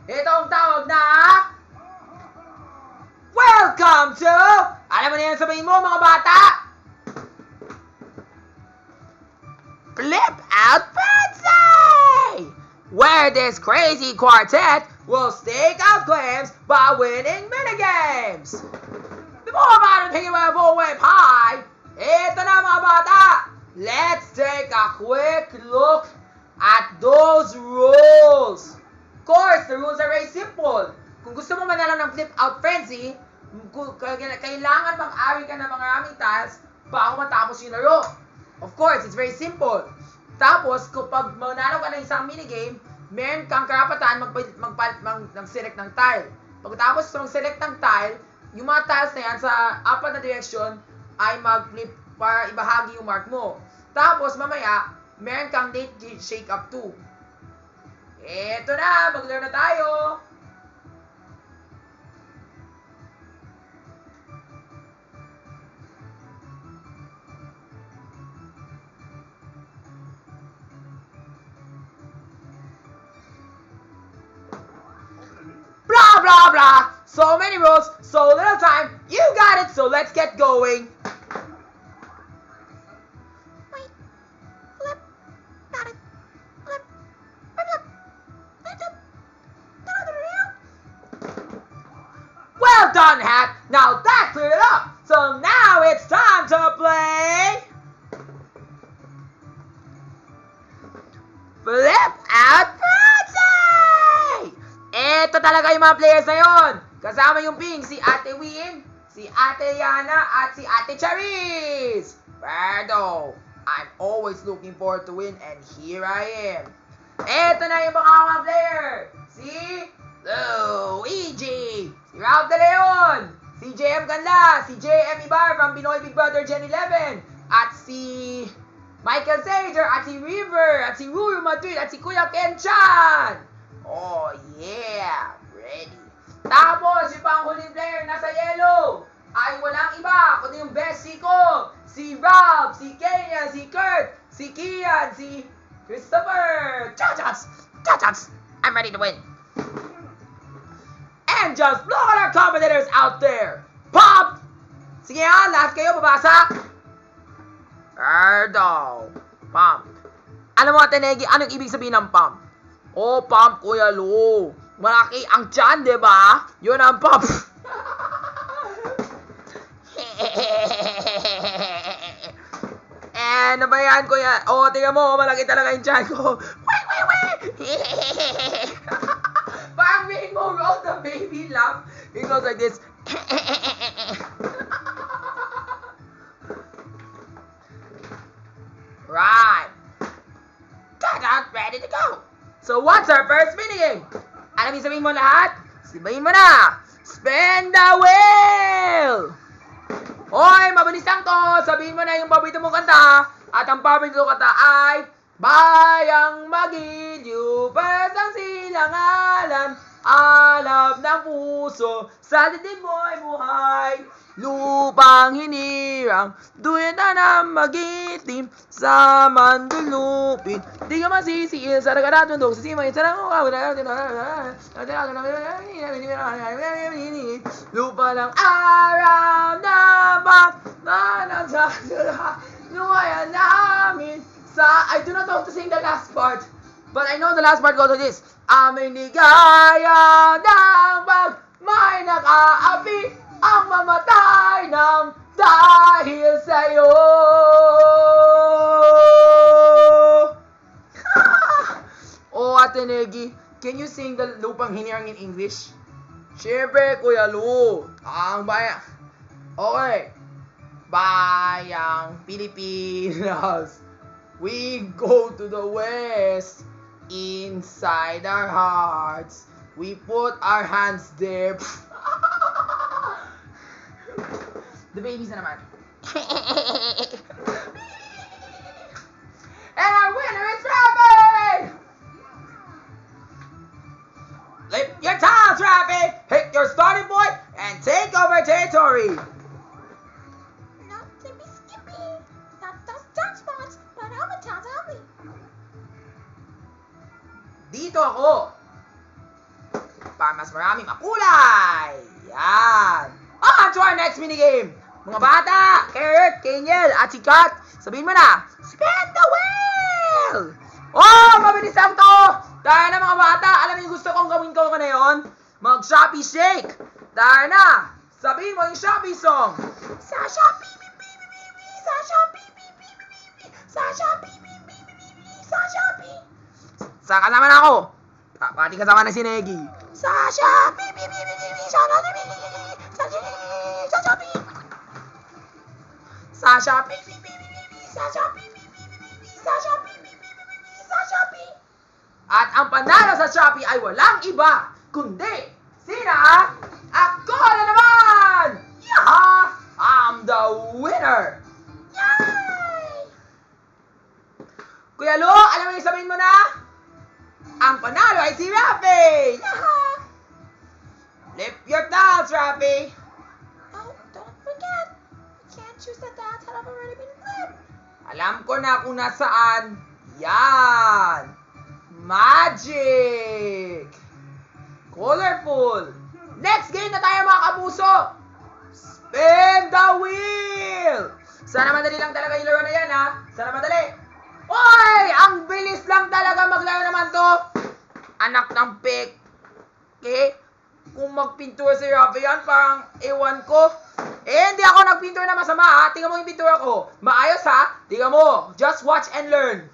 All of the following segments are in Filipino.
Ito ang tawag na Welcome to, alam mo na yan sabihin mo mga bata, Flip Out Frenzy! Where this crazy quartet will stake out claims by winning minigames! Before about to take away full way pie, ito na mga bata! Let's take a quick look at those rules! Of course, the rules are very simple. Kung gusto mo manalo ng Flip Out Frenzy, kailangan mag-ari ka ng mga maraming tiles bago matapos yung laro. Of course, it's very simple. Tapos, kapag manalo ka ng isang minigame, meron kang karapatan mag-select ng tile. Pagkatapos mag-select ng tile, yung mga tiles na yan sa apat na direction ay mag-flip para ibahagi yung mark mo. Tapos, mamaya, meron kang late shake up 2. Eto na, maglaro na tayo! Blah, blah, blah! So many rules, so little time. You got it, so let's get going. Wait. Flip. Got it. Flip. Flip. Flip. Well done, Hat. Now that cleared it up. So now it's time to play Flip Out Frenzy! Ito talaga yung mga players na yun. Kasama yung pink, si Ate Win, si Ate Yana, at si Ate Charis. Pero, I'm always looking forward to win, and here I am. Ito na yung mga player. Si Luigi, si Ralph De Leon, si JM Canla, si JM Ibar from Pinoy Big Brother Gen 11, at si Michael Sager, at si River, at si Ruru Madrid, at si Kuya Ken Chan. Oh yeah, ready. Tapos yung panghuling player nasa yellow ay walang iba kundi yung bestie ko, si Rob, si Kenya, si Kurt, si Kian, si Christopher. Chachas! Chachas! I'm ready to win. And just look at our commentators out there. Pop! Sige nga, lahat kayo babasa. Erdo. Pump. Alam mo, Atenegi, anong ibig sabihin ng pump? Oh, pump, Kuya Lu. Malaki ang tiyan, di ba? Yun ang pump. Ano ba yan, Kuya? Oh, tingnan mo, malaki talaga yung tiyan ko. Wait. Parang Rainbow Roll the baby laugh. It goes like this. Right. Got ready to go. So what's our first minigame? Alam mo sabihin mo lahat? Sabihin mo na. Spin the wheel! Hoy, mabilis lang to. Sabihin mo na yung paborito mong kanta. At ang paborito mong kanta ay Bayang Magilyo, Pasang Silangalan, alab ng puso, sa dibdib mo'y buhay. Lupang hinirang, duyan na magitim, sa mandulupin. Di ka masisiil sa nagkaratundog, sa simay, sa nangukaw, lupa ng araw na baknanan sa luwayan namin. I do not know how to sing the last part, but I know the last part goes like this. Aming ligaya ng pag may nakaapi ang mamatay ng dahil sa'yo. Oh, Ate Negi, can you sing the Lupang Hinirang in English? Siyempre, Kuya Lu. Ang bayang. Okay. Bayang Pilipinas. We go to the West. Inside our hearts. We put our hands there. The babies na naman. And our winner is Rafi! Lift your tiles, Rafi! Hit your starting point and take over territory! Not Skippy Skippy. Not those dark spots, but I'm a town only. Dito ako! mas maraming makulay. Yan. On to our next minigame. Mga bata, Carrot, Kaniel, at si Kat, sabihin mo na, spin the wheel! Oh, mabilis lang to! Tara na mga bata, alam mo yung gusto kong gawin ko ngayon? Mag-Shopee Shake! Tara na! Sabihin mo yung Shopee song! Sa Shopee, sa Shopee, sa Shopee, sa Shopee. Saka naman ako! Pati kasama na si Negi. Sa Shopee, sa Shopee, sa Shopee. Sa Shopee! Sa Shopee, sa Shopee, sa Shopee. At ang panalo sa Shopee ay walang iba, kundi sina? Ako na naman! Yaha! I'm the winner! Yay! Kuya Lu, alam mo yung sabihin mo na? Ang panalo ay si Rafi! Yaha! Flip your tiles, Rafi! Oh, don't forget, you can't choose the dots that have already been flipped. Alam ko na kung nasaan. Yan! Magic! Colorful! Next game na tayo mga kapuso! Spin the wheel! Sana madali lang talaga yung laro na yan, ha? Sana madali! Oy! Ang bilis lang talaga maglaro naman to! Anak ng pek. Okay? Kung magpintura si Rafi yan, parang ewan ko. Hindi ako nagpintura na masama, ha? Tingnan mo yung pintura ko. Maayos, ha? Tingnan mo. Just watch and learn.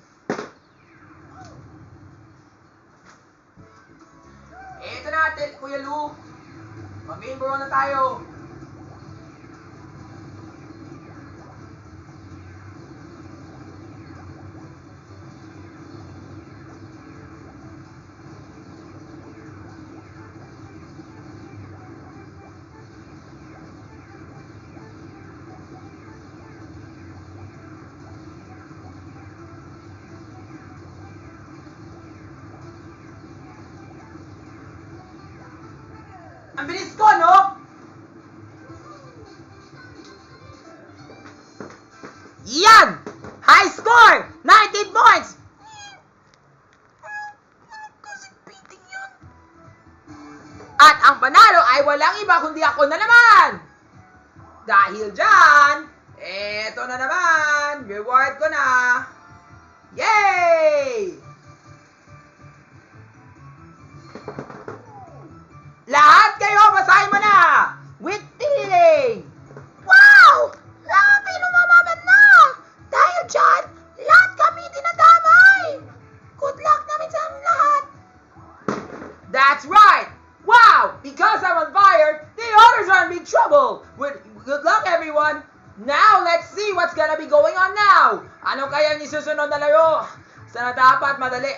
Ito na, Kuya Lu. Mag-main bro na tayo. Ang bilis ko, no? Yan! High score! 19 points! Anong kasing beating yun? At ang panalo ay walang iba kundi ako na naman! Dahil dyan, eto na naman! Reward ko na! Yay! Lahat kayo, basahin mo na! With feeling! Wow! Grabe, lumababan na! Dahil dyan, lahat kami dinadamay! Good luck namin sa aming lahat! That's right! Wow! Because I'm on fire, the others are in big trouble! Good luck, everyone! Now, let's see what's gonna be going on now! Ano kaya ang isusunod na laro? Sana dapat madali.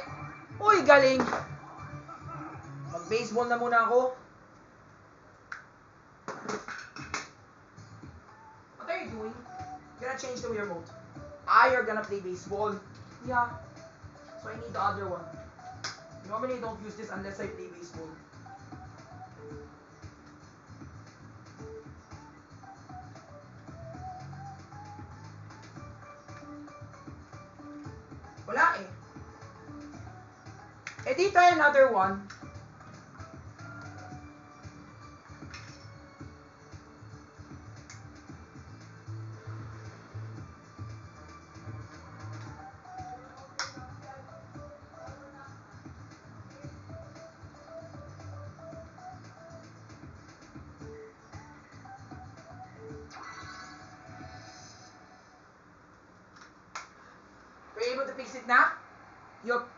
Uy, galing! Mag-baseball na muna ako. What are you doing? You're gonna change the remote. You're gonna play baseball. Yeah. So I need the other one. Normally I don't use this unless I play baseball. Wala eh. Dito ay another one. Were you able to fix it now? Yup.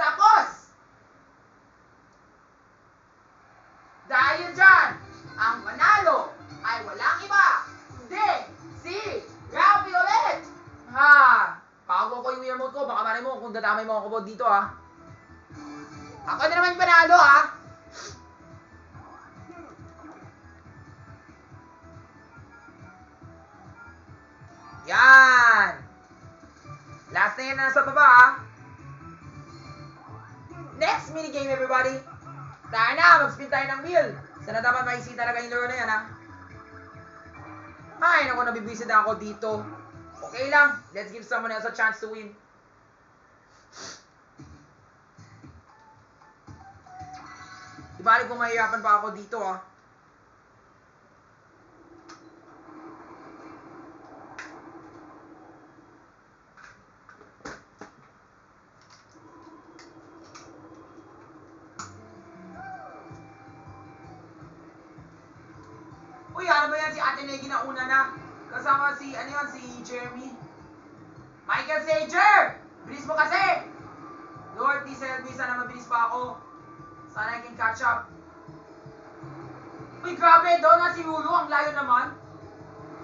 Tapos! Dahil dyan, ang panalo ay walang iba, kundi si Rafi ulit! Ha! Bago ko yung remote ko, baka malay mo kung kung dadamay mo ako dito, ha. Ako na naman yung panalo, ha. Yan. Last na yan na nasa baba, ha. Next minigame, everybody. Tayo na, mag-spin tayo ng wheel. Sana dapat maiksi talaga yung laro na yan, ha. Ay, naku, nabibwisit na ako dito. Okay lang, let's give someone else a chance to win. Ibalik kung mahirapan pa ako dito, ha. Uy, ano ba yan? Si Ate Negi na una na. Kasama si, ano yan? Si Jeremy. Michael Sager! Bilis mo kasi! Lord, please help me. Sana mabilis pa ako. Sana I can catch up. Uy, grabe! Doon na si Lulu. Ang layo naman.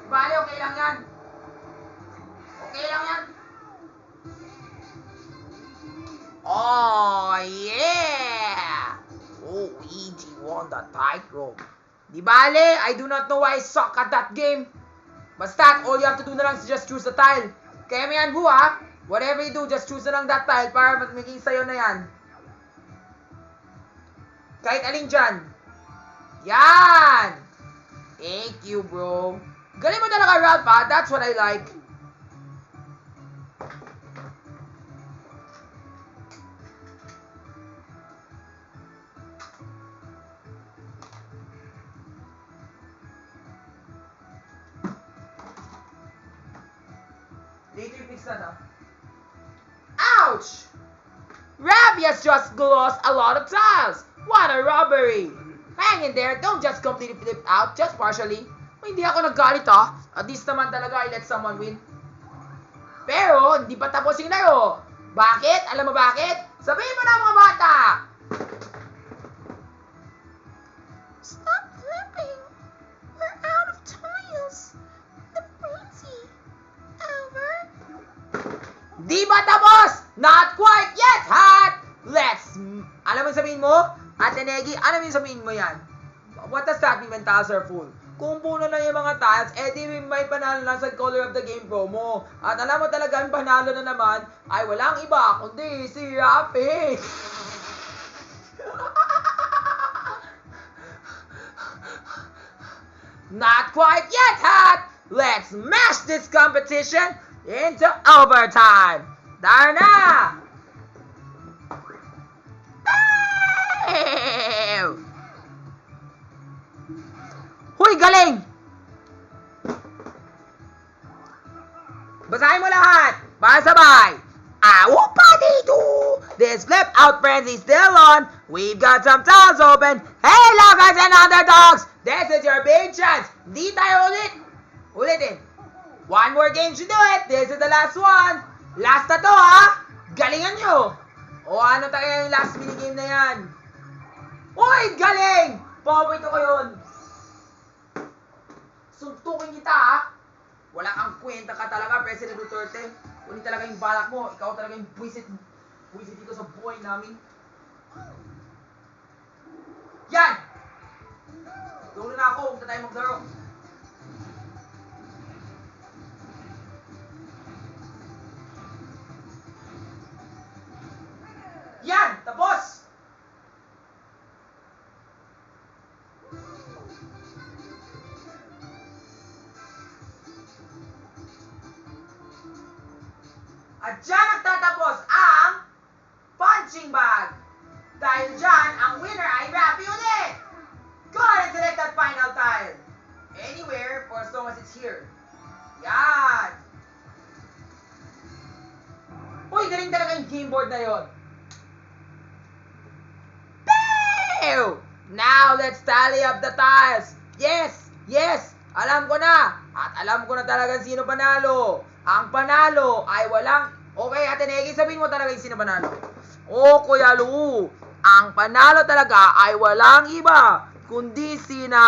Bale, okay lang yan. Okay lang yan. Oh, yeah! Oh, EG won the tightrope. Di bale, I do not know why I suck at that game. Basta, all you have to do na lang is just choose a tile. Kaya may yan, ha? Whatever you do, just choose na lang that tile para magiging sayo na yan. Kahit alin dyan. Yan! Thank you, bro. Galing mo talaga, Ralph, ha? That's what I like. Later, fix that, ha? Ouch! Ravi has just lost a lot of tiles. What a robbery! Hang in there, don't just completely flip out, just partially. Hindi ako naggalit, ha? At least naman talaga I let someone win. Pero, hindi pa tapos yung laro. Bakit? Alam mo bakit? Sabihin mo na, mga bata! Stop flipping. We're out of tiles. The frenzy. Over. Di ba tapos? Not quite yet, hat! Let's... Alam mo yung sabihin mo? Ate Negi, alam mo yung sabihin mo yan? What does that mean when tiles are full? Kung puno na yung mga tiles, di may panalo lang sa Color of the Game promo. At alam mo talaga, ang panalo na naman ay walang iba, kundi si Rafi. Not quite yet, hat! Let's mash this competition into overtime. Darna! Huy, galing! Basahin mo lahat! Para sabay! Awupadido! This flip out frenzy is still on. We've got some tiles open. Hey, lovers and underdogs! This is your big chance. Di tayo ulitin. One more game to do it. This is the last one. Last na to, ha? Galingan nyo. O ano tayo yung last minigame na yan? Uy, galing! Paborito ko yun. Suntukin kita, ha? Wala kang kwenta ka talaga, President Duterte. Kung talaga yung balak mo, ikaw talaga yung buwisit dito sa buhay namin. Yan! Tulong na ako, huwag na tayo maglaro. Yan! Tapos! At dyan nagtatapos ang punching bag. Dahil dyan, ang winner ay Rafi ulit. Go ahead and select that final tile. Anywhere for as long as it's here. Yan. Uy, galing talaga yung game board na yon. Pew! Now, let's tally up the tiles. Yes! Yes! Alam ko na. At alam ko na talaga sino panalo. Ang panalo ay walang... Okay, Ate Negi, sabihin mo talaga yung sino panalo. Oh, Kuya Lu. Ang panalo talaga ay walang iba, kundi sina...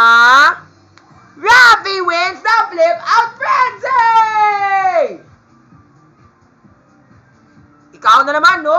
Rafi wins the Flip Out Frenzy! Ikaw na naman, no?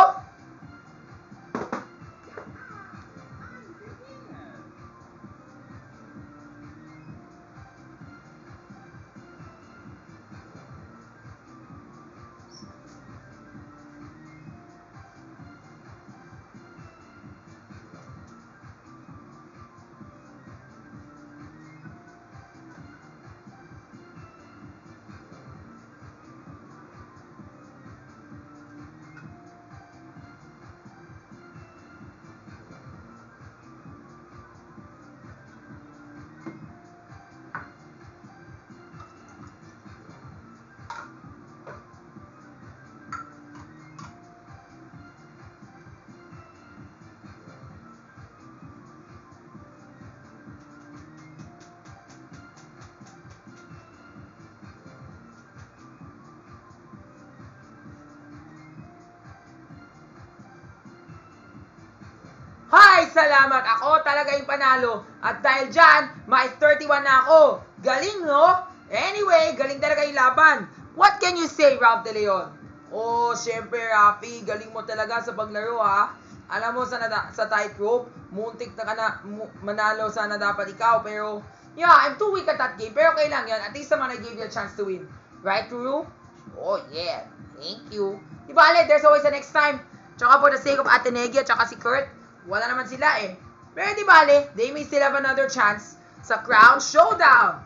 Hay! Salamat! Ako talaga yung panalo. At dahil dyan, may 31 na ako. Galing, no? Anyway, galing talaga yung laban. What can you say, Ralph De Leon? Oh, syempre, Rafi, galing mo talaga sa paglaro, ha? Alam mo, sa tightrope, muntik na ka na manalo, sana dapat ikaw. Pero, yeah, I'm too weak at that game. Pero okay lang yan. At least naman I gave you a chance to win. Right, Ruru? Oh, yeah. Thank you. Di ba, Ale, there's always a next time. Tsaka for the sake of Ate Negia, tsaka si Kurt, wala naman sila eh. Pero di bale, they may still have another chance sa Crown Showdown.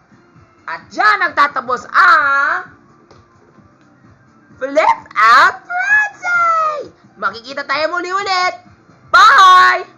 At dyan nagtatapos ang Flip Out Frenzy! Makikita tayo muli ulit. Bye!